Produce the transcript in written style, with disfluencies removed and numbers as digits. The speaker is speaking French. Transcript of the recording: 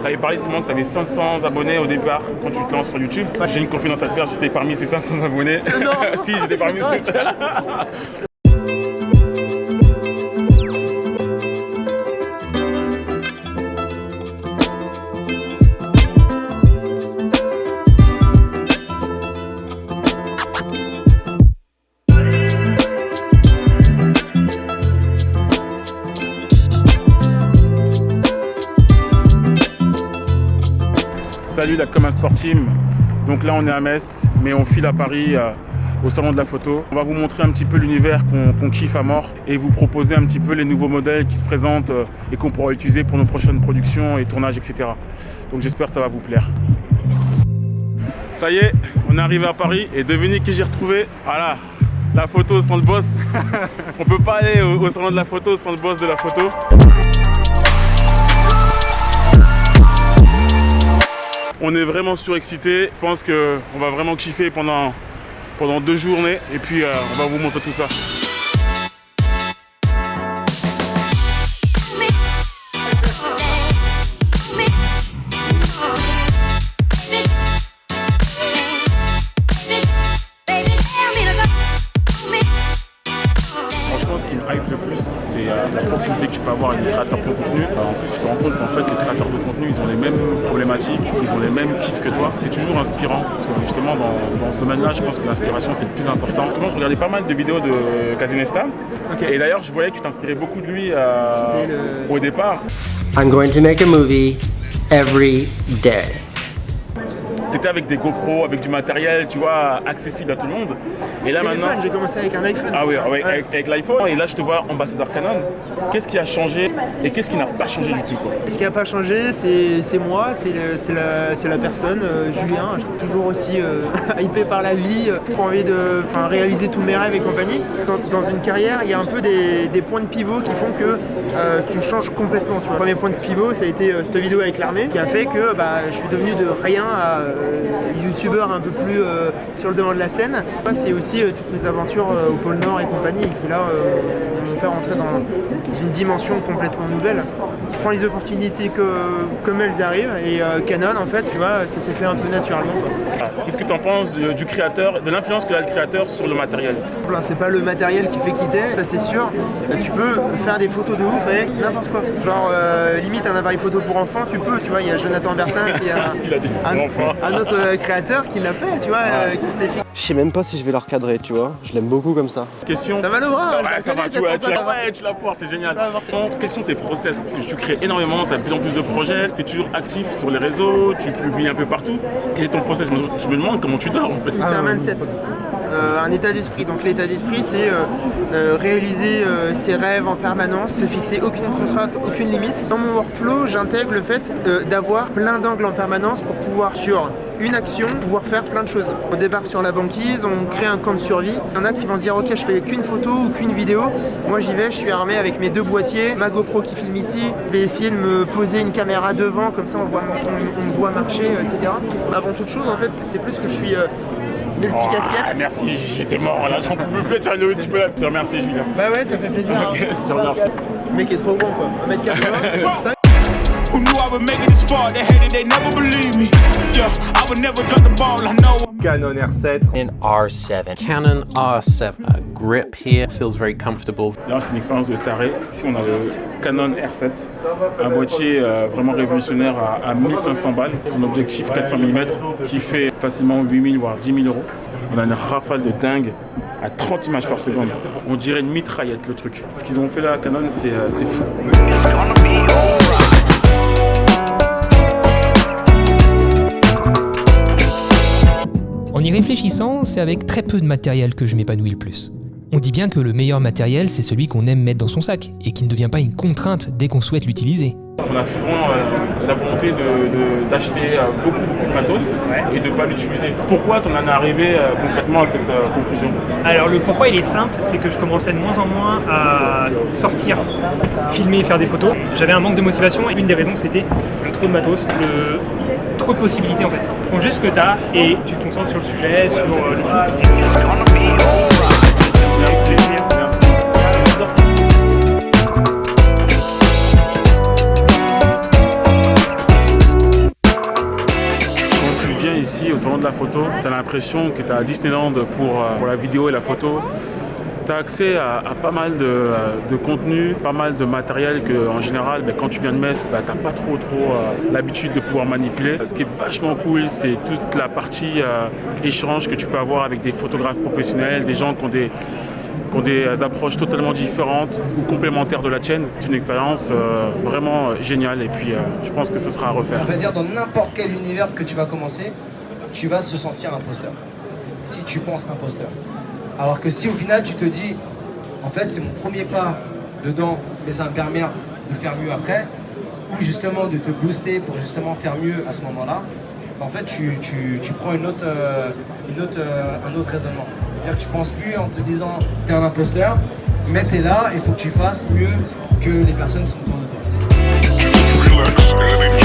Tu avais parlé justement que tu avais 500 abonnés au départ quand tu te lances sur YouTube. J'ai une confidence à te faire, j'étais parmi ces 500 abonnés. Non. Si, j'étais parmi ces 500. Salut la Com Sport Team, donc là on est à Metz, mais on file à Paris au salon de la photo. On va vous montrer un petit peu l'univers qu'on kiffe à mort et vous proposer un petit peu les nouveaux modèles qui se présentent et qu'on pourra utiliser pour nos prochaines productions et tournages, etc. Donc j'espère que ça va vous plaire. Ça y est, on est arrivé à Paris et devinez qui j'ai retrouvé. Voilà, la photo sans le boss. On peut pas aller au salon de la photo sans le boss de la photo. On est vraiment surexcité. Je pense qu'on va vraiment kiffer pendant 2 journées et puis on va vous montrer tout ça. Franchement, ce qui me hype le plus, c'est la proximité que tu peux avoir avec les créateurs de contenu. En plus, tu te rends compte qu'en fait, les créateurs de contenu, ils ont les mêmes problématiques, ils ont les mêmes kiffs que toi. C'est toujours inspirant, parce que justement, dans ce domaine-là, je pense que l'inspiration, c'est le plus important. Moi, je regardais pas mal de vidéos de Kazinesta. Okay. Et d'ailleurs, je voyais que tu t'inspirais beaucoup de lui au départ. I'm going to make a movie every day. C'était avec des GoPro, avec du matériel, tu vois, accessible à tout le monde. Et là Téléphone, maintenant, j'ai commencé avec un iPhone. Ah oui, ouais. avec l'iPhone. Et là, je te vois ambassadeur Canon. Qu'est-ce qui a changé et qu'est-ce qui n'a pas changé du tout, quoi? Ce qui n'a pas changé, c'est moi, c'est la personne, Julien. Je suis toujours aussi hypé par la vie, trop envie de réaliser tous mes rêves et compagnie. Dans une carrière, il y a un peu des points de pivot qui font que tu changes complètement. Tu vois. Le premier point de pivot, ça a été cette vidéo avec l'armée qui a fait que je suis devenu de rien à youtubeur un peu plus sur le devant de la scène. C'est aussi toutes mes aventures au pôle Nord et compagnie qui là m'ont fait rentrer dans une dimension complètement nouvelle. Je prends les opportunités comme elles arrivent et Canon en fait tu vois ça s'est fait un peu naturellement. Qu'est-ce que tu en penses du créateur, de l'influence que a le créateur sur le matériel? C'est pas le matériel qui fait quitter, ça c'est sûr. Tu peux faire des photos de ouf avec n'importe quoi. Genre limite un appareil photo pour enfants, tu peux, tu vois, il y a Jonathan Bertin qui a un autre créateur qui l'a fait, tu vois, qui s'est fait. Je sais même pas si je vais la recadrer, tu vois. Je l'aime beaucoup comme ça. Question. T'as mal au bras? Ouais, ça va, tu la portes, c'est génial. Quels sont tes process? Parce que tu crées énormément, tu as de plus en plus de projets, tu es toujours actif sur les réseaux, tu publies un peu partout. Quel est ton process? Moi, je me demande comment tu dors en fait. C'est un mindset. Un état d'esprit. Donc l'état d'esprit, c'est réaliser ses rêves en permanence, se fixer aucune contrainte, aucune limite. Dans mon workflow, j'intègre le fait d'avoir plein d'angles en permanence pour pouvoir, sur une action, pouvoir faire plein de choses. On débarque sur la banquise, on crée un camp de survie. Il y en a qui vont se dire ok, je fais qu'une photo ou qu'une vidéo. Moi j'y vais, je suis armé avec mes 2 boîtiers, ma GoPro qui filme ici. Je vais essayer de me poser une caméra devant, comme ça on me voit marcher, etc. Avant toute chose, en fait, c'est plus que je suis multicasquette. Oh, merci, j'étais mort là, j'en pouvais plus. Tu peux te remercier, Julien. Bah ouais, ça fait plaisir. Ok, je te remercie. Le mec est trop grand quoi, 1m80. Who knew I would make it this far? They hated, they never believe me. Yeah, I would never drop the ball, I know. Canon R7 An R7. Canon R7. Grip here feels very comfortable. Là, c'est une expérience de taré. Ici, on a le Canon R7, un boîtier vraiment révolutionnaire à 1500 balles. Son objectif 400 mm qui fait facilement 8000 voire 10 000 euros. On a une rafale de dingue à 30 images par seconde. On dirait une mitraillette le truc. Ce qu'ils ont fait là à Canon, c'est fou. En y réfléchissant, c'est avec très peu de matériel que je m'épanouis le plus. On dit bien que le meilleur matériel, c'est celui qu'on aime mettre dans son sac et qui ne devient pas une contrainte dès qu'on souhaite l'utiliser. On a souvent la volonté d'acheter beaucoup de matos et de ne pas l'utiliser. Pourquoi tu en es arrivé concrètement à cette conclusion? Alors le pourquoi il est simple, c'est que je commençais de moins en moins à sortir, filmer et faire des photos. J'avais un manque de motivation et une des raisons c'était le trop de matos, trop de possibilités en fait. Prends juste ce que tu as et tu te concentres sur le sujet, sur le film. salon de la photo, tu as l'impression que tu es à Disneyland pour la vidéo et la photo. Tu as accès à pas mal de contenu, pas mal de matériel que en général, quand tu viens de Metz, tu n'as pas trop l'habitude de pouvoir manipuler. Ce qui est vachement cool, c'est toute la partie échange que tu peux avoir avec des photographes professionnels, des gens qui ont des approches totalement différentes ou complémentaires de la tienne. C'est une expérience vraiment géniale et puis je pense que ce sera à refaire. On va dire dans n'importe quel univers que tu vas commencer, tu vas se sentir imposteur. Si tu penses imposteur. Alors que si au final tu te dis, en fait c'est mon premier pas dedans, mais ça me permet de faire mieux après, ou justement de te booster pour justement faire mieux à ce moment-là, en fait tu prends un autre raisonnement. C'est-à-dire que tu penses plus en te disant t'es un imposteur, mais t'es là et il faut que tu fasses mieux que les personnes qui sont autour de toi.